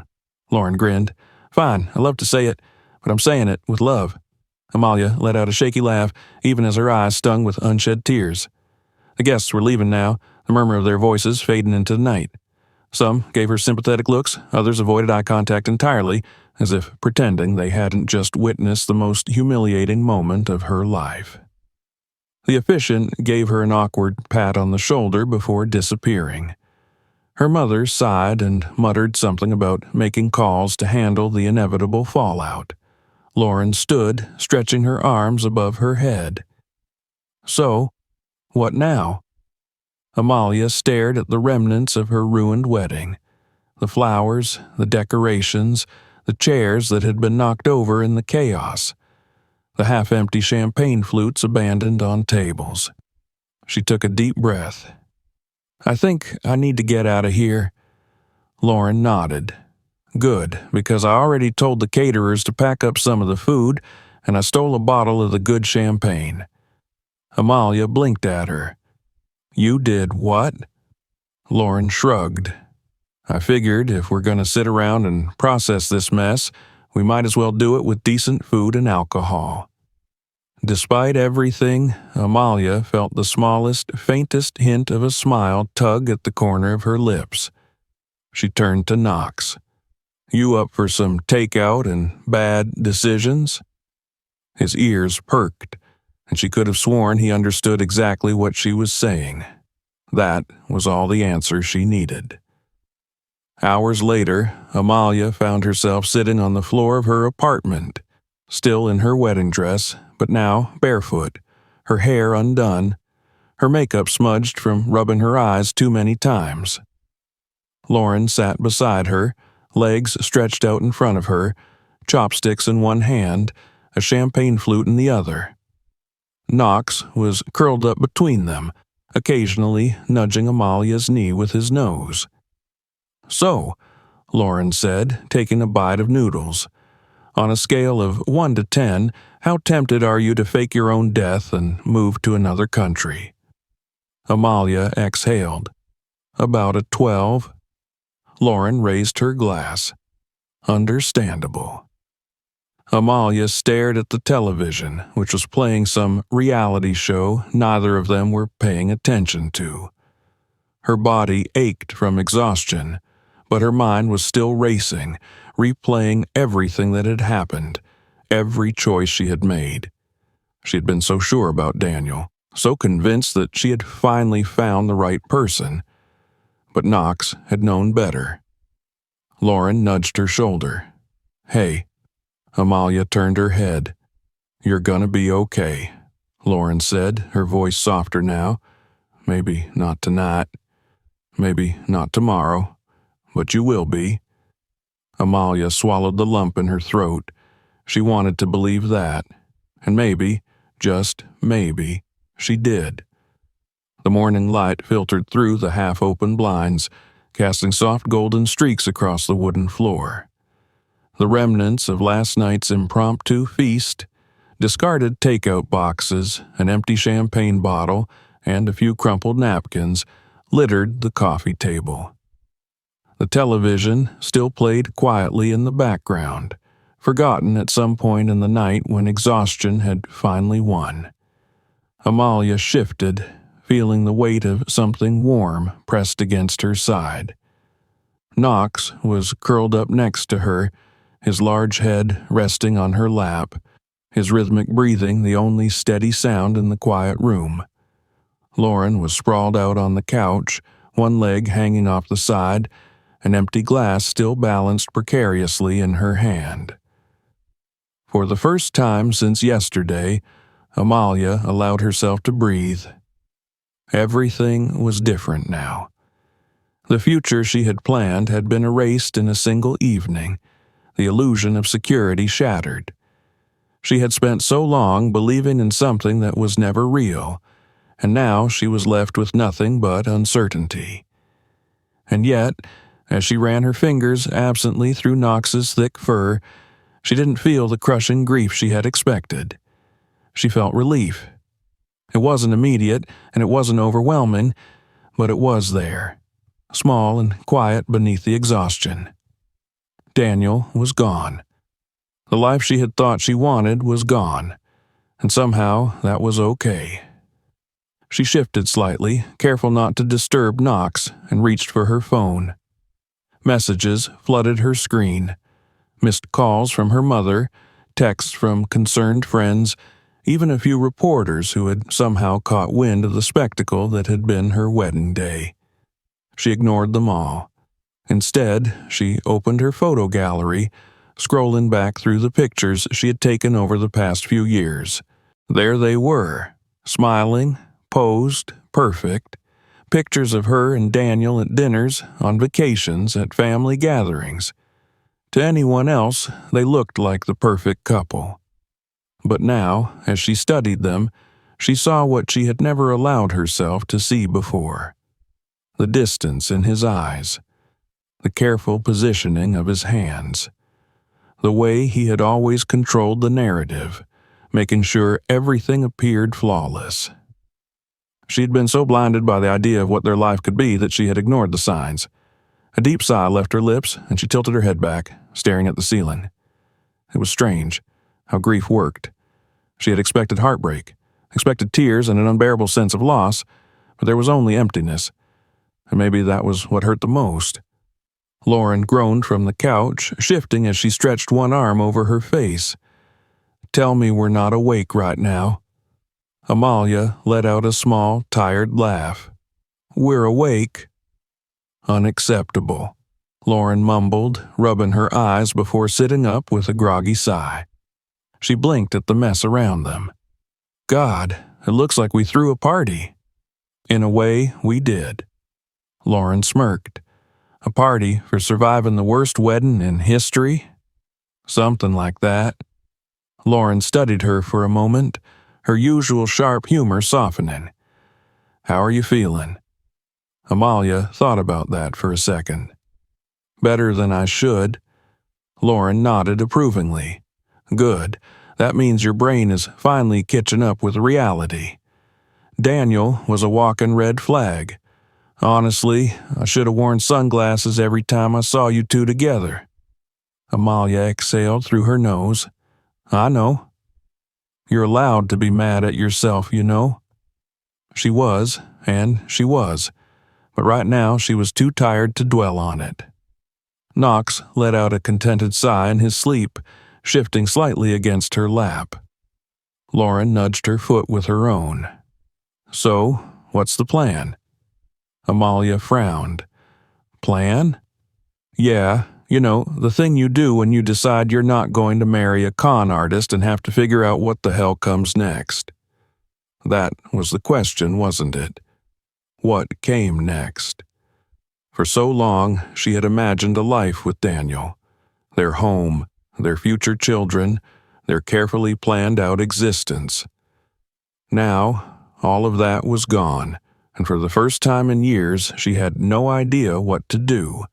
S1: Lauren grinned. Fine, I love to say it, but I'm saying it with love. Amalia let out a shaky laugh, even as her eyes stung with unshed tears. The guests were leaving now, the murmur of their voices fading into the night. Some gave her sympathetic looks, others avoided eye contact entirely, as if pretending they hadn't just witnessed the most humiliating moment of her life. The officiant gave her an awkward pat on the shoulder before disappearing. Her mother sighed and muttered something about making calls to handle the inevitable fallout. Lauren stood, stretching her arms above her head. So, what now? Amalia stared at the remnants of her ruined wedding. The flowers, the decorations, the chairs that had been knocked over in the chaos. The half-empty champagne flutes abandoned on tables. She took a deep breath. I think I need to get out of here. Lauren nodded. Good, because I already told the caterers to pack up some of the food, and I stole a bottle of the good champagne. Amalia blinked at her. You did what? Lauren shrugged. I figured if we're going to sit around and process this mess, we might as well do it with decent food and alcohol. Despite everything, Amalia felt the smallest, faintest hint of a smile tug at the corner of her lips. She turned to Knox. You up for some takeout and bad decisions? His ears perked, and she could have sworn he understood exactly what she was saying. That was all the answer she needed. Hours later, Amalia found herself sitting on the floor of her apartment, still in her wedding dress, but now barefoot, her hair undone, her makeup smudged from rubbing her eyes too many times. Lauren sat beside her, legs stretched out in front of her, chopsticks in one hand, a champagne flute in the other. Knox was curled up between them, occasionally nudging Amalia's knee with his nose. "So," Lauren said, taking a bite of noodles, "on a scale of 1 to 10, how tempted are you to fake your own death and move to another country?" Amalia exhaled. "About a 12. Lauren raised her glass. "Understandable." Amalia stared at the television, which was playing some reality show neither of them were paying attention to. Her body ached from exhaustion, but her mind was still racing, replaying everything that had happened, every choice she had made. She had been so sure about Daniel, so convinced that she had finally found the right person. But Knox had known better. Lauren nudged her shoulder. "Hey." Amalia turned her head. "You're gonna be okay," Lauren said, her voice softer now. "Maybe not tonight. Maybe not tomorrow. But you will be." Amalia swallowed the lump in her throat. She wanted to believe that. And maybe, just maybe, she did. The morning light filtered through the half-open blinds, casting soft golden streaks across the wooden floor. The remnants of last night's impromptu feast, discarded takeout boxes, an empty champagne bottle, and a few crumpled napkins, littered the coffee table. The television still played quietly in the background, forgotten at some point in the night when exhaustion had finally won. Amalia shifted, feeling the weight of something warm pressed against her side. Knox was curled up next to her, his large head resting on her lap, his rhythmic breathing the only steady sound in the quiet room. Lauren was sprawled out on the couch, one leg hanging off the side, an empty glass still balanced precariously in her hand. For the first time since yesterday, Amalia allowed herself to breathe. Everything was different now. The future she had planned had been erased in a single evening, the illusion of security shattered. She had spent so long believing in something that was never real, and now she was left with nothing but uncertainty. And yet, as she ran her fingers absently through Knox's thick fur, she didn't feel the crushing grief she had expected. She felt relief. It wasn't immediate, and it wasn't overwhelming, but it was there, small and quiet beneath the exhaustion. Daniel was gone. The life she had thought she wanted was gone, and somehow that was okay. She shifted slightly, careful not to disturb Knox, and reached for her phone. Messages flooded her screen. Missed calls from her mother, texts from concerned friends, even a few reporters who had somehow caught wind of the spectacle that had been her wedding day. She ignored them all. Instead, she opened her photo gallery, scrolling back through the pictures she had taken over the past few years. There they were, smiling, posed, perfect. Pictures of her and Daniel at dinners, on vacations, at family gatherings. To anyone else, they looked like the perfect couple. But now, as she studied them, she saw what she had never allowed herself to see before. The distance in his eyes. The careful positioning of his hands. The way he had always controlled the narrative, making sure everything appeared flawless. She had been so blinded by the idea of what their life could be that she had ignored the signs. A deep sigh left her lips, and she tilted her head back, staring at the ceiling. It was strange, how grief worked. She had expected heartbreak, expected tears and an unbearable sense of loss, but there was only emptiness. And maybe that was what hurt the most. Lauren groaned from the couch, shifting as she stretched one arm over her face. "Tell me we're not awake right now." Amalia let out a small, tired laugh. "We're awake." "Unacceptable," Lauren mumbled, rubbing her eyes before sitting up with a groggy sigh. She blinked at the mess around them. "God, it looks like we threw a party." "In a way, we did." Lauren smirked. "A party for surviving the worst wedding in history?" "Something like that." Lauren studied her for a moment, her usual sharp humor softening. "How are you feeling?" Amalia thought about that for a second. Better than I should. Lauren nodded approvingly. Good. That means your brain is finally catching up with reality. Daniel was a walking red flag. Honestly, I should have worn sunglasses every time I saw you two together. Amalia exhaled through her nose. I know. You're allowed to be mad at yourself, you know. She was, but right now she was too tired to dwell on it. Knox let out a contented sigh in his sleep, shifting slightly against her lap. Lauren nudged her foot with her own. So, what's the plan? Amalia frowned. Plan? Yeah, you know, the thing you do when you decide you're not going to marry a con artist and have to figure out what the hell comes next. That was the question, wasn't it? What came next? For so long, she had imagined a life with Daniel. Their home, their future children, their carefully planned out existence. Now, all of that was gone, and for the first time in years, she had no idea what to do.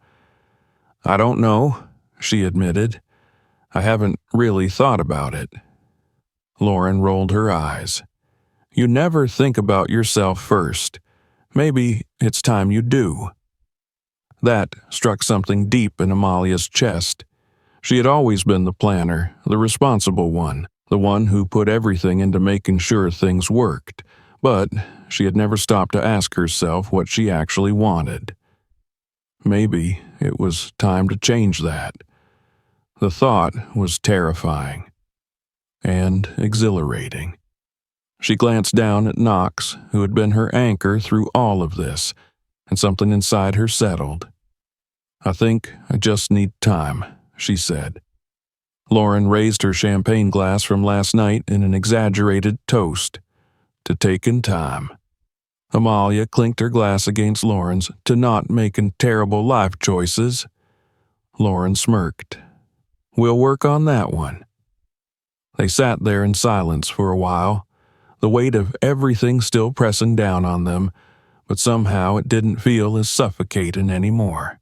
S1: I don't know, she admitted. I haven't really thought about it. Lauren rolled her eyes. You never think about yourself first. Maybe it's time you do. That struck something deep in Amalia's chest. She had always been the planner, the responsible one, the one who put everything into making sure things worked, but she had never stopped to ask herself what she actually wanted. Maybe it was time to change that. The thought was terrifying and exhilarating. She glanced down at Knox, who had been her anchor through all of this, and something inside her settled. I think I just need time, she said. Lauren raised her champagne glass from last night in an exaggerated toast to taking time. Amalia clinked her glass against Lauren's to not making terrible life choices. Lauren smirked. We'll work on that one. They sat there in silence for a while, the weight of everything still pressing down on them, but somehow it didn't feel as suffocating anymore.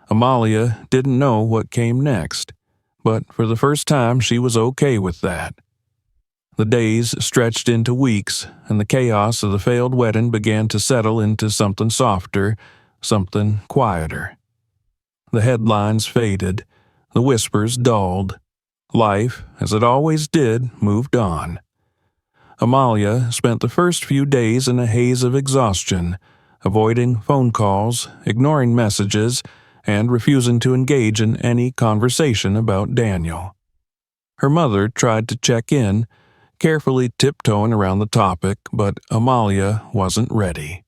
S1: Amalia didn't know what came next, but for the first time she was okay with that. The days stretched into weeks, and the chaos of the failed wedding began to settle into something softer, something quieter. The headlines faded, the whispers dulled. Life, as it always did, moved on. Amalia spent the first few days in a haze of exhaustion, avoiding phone calls, ignoring messages, and refusing to engage in any conversation about Daniel. Her mother tried to check in, carefully tiptoeing around the topic, but Amalia wasn't ready.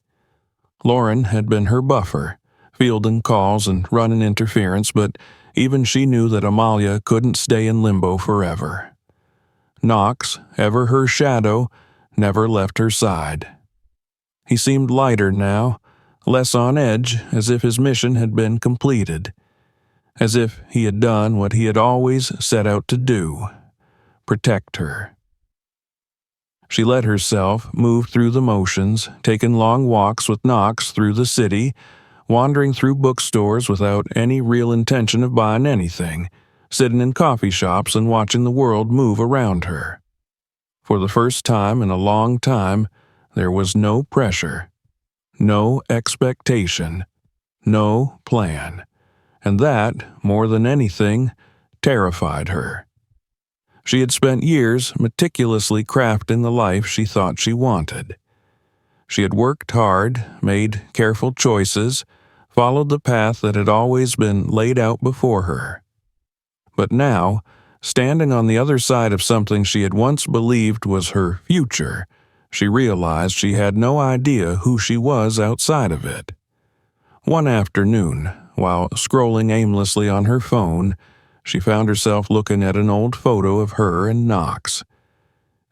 S1: Lauren had been her buffer, fielding calls and running interference, but even she knew that Amalia couldn't stay in limbo forever. Knox, ever her shadow, never left her side. He seemed lighter now, less on edge, as if his mission had been completed, as if he had done what he had always set out to do, protect her. She let herself move through the motions, taking long walks with Knox through the city, wandering through bookstores without any real intention of buying anything, sitting in coffee shops and watching the world move around her. For the first time in a long time, there was no pressure, no expectation, no plan, and that, more than anything, terrified her. She had spent years meticulously crafting the life she thought she wanted. She had worked hard, made careful choices, followed the path that had always been laid out before her. But now, standing on the other side of something she had once believed was her future, she realized she had no idea who she was outside of it. One afternoon, while scrolling aimlessly on her phone, she found herself looking at an old photo of her and Knox.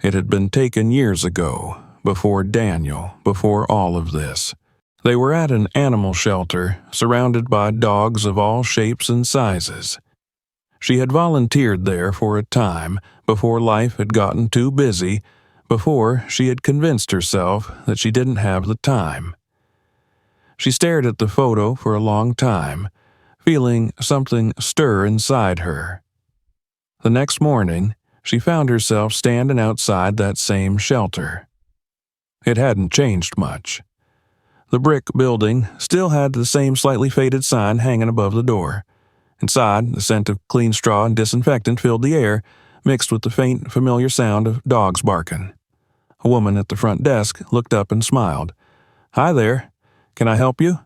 S1: It had been taken years ago, before Daniel, before all of this. They were at an animal shelter, surrounded by dogs of all shapes and sizes. She had volunteered there for a time, before life had gotten too busy, before she had convinced herself that she didn't have the time. She stared at the photo for a long time, feeling something stir inside her. The next morning, she found herself standing outside that same shelter. It hadn't changed much. The brick building still had the same slightly faded sign hanging above the door. Inside, the scent of clean straw and disinfectant filled the air, mixed with the faint, familiar sound of dogs barking. A woman at the front desk looked up and smiled. "Hi there. Can I help you?"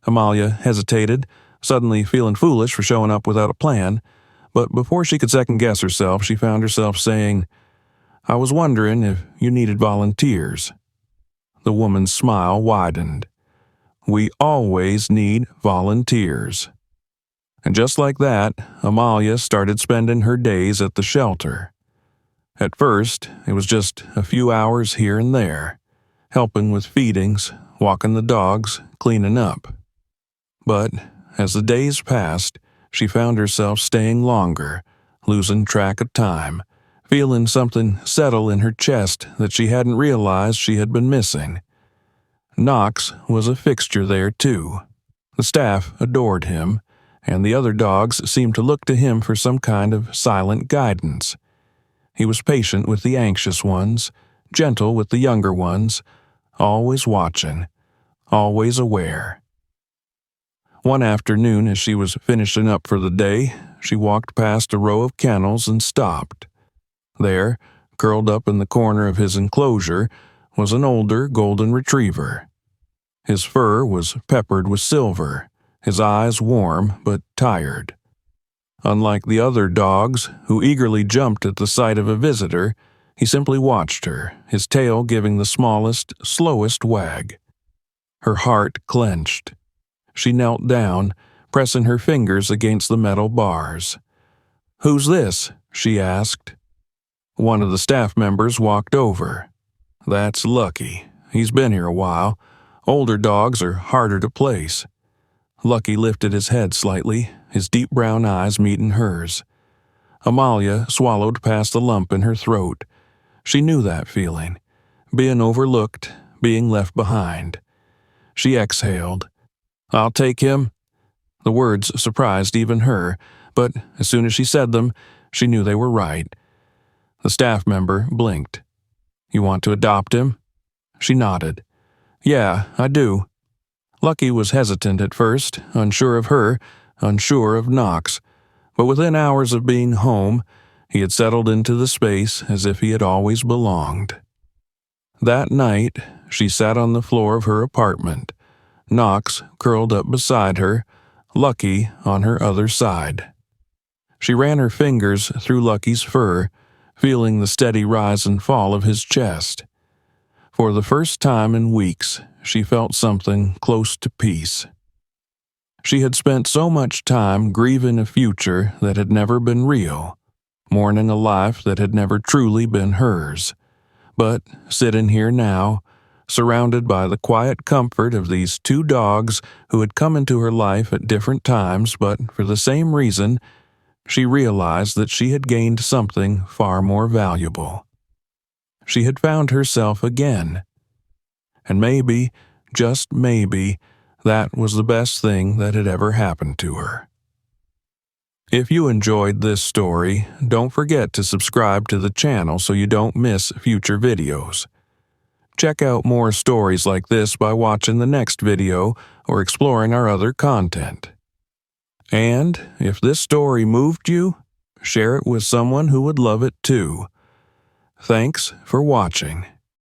S1: Amalia hesitated, suddenly feeling foolish for showing up without a plan, but before she could second-guess herself, she found herself saying, "I was wondering if you needed volunteers." The woman's smile widened. "We always need volunteers." And just like that, Amalia started spending her days at the shelter. At first, it was just a few hours here and there, helping with feedings, walking the dogs, cleaning up. But as the days passed, she found herself staying longer, losing track of time, feeling something settle in her chest that she hadn't realized she had been missing. Knox was a fixture there too. The staff adored him, and the other dogs seemed to look to him for some kind of silent guidance. He was patient with the anxious ones, gentle with the younger ones, always watching, always aware. One afternoon, as she was finishing up for the day, she walked past a row of kennels and stopped. There, curled up in the corner of his enclosure, was an older golden retriever. His fur was peppered with silver, his eyes warm but tired. Unlike the other dogs, who eagerly jumped at the sight of a visitor, he simply watched her, his tail giving the smallest, slowest wag. Her heart clenched. She knelt down, pressing her fingers against the metal bars. "Who's this?" she asked. One of the staff members walked over. "That's Lucky. He's been here a while. Older dogs are harder to place." Lucky lifted his head slightly, his deep brown eyes meeting hers. Amalia swallowed past the lump in her throat. She knew that feeling, being overlooked, being left behind. She exhaled. "I'll take him." The words surprised even her, but as soon as she said them, she knew they were right. The staff member blinked. "You want to adopt him?" She nodded. "Yeah, I do." Lucky was hesitant at first, unsure of her, unsure of Knox, but within hours of being home, he had settled into the space as if he had always belonged. That night, she sat on the floor of her apartment, Knox curled up beside her, Lucky on her other side. She ran her fingers through Lucky's fur, feeling the steady rise and fall of his chest. For the first time in weeks, she felt something close to peace. She had spent so much time grieving a future that had never been real, mourning a life that had never truly been hers. But sitting here now, surrounded by the quiet comfort of these two dogs who had come into her life at different times but for the same reason, she realized that she had gained something far more valuable. She had found herself again. And maybe, just maybe, that was the best thing that had ever happened to her. If you enjoyed this story, don't forget to subscribe to the channel so you don't miss future videos. Check out more stories like this by watching the next video or exploring our other content. And if this story moved you, share it with someone who would love it too. Thanks for watching.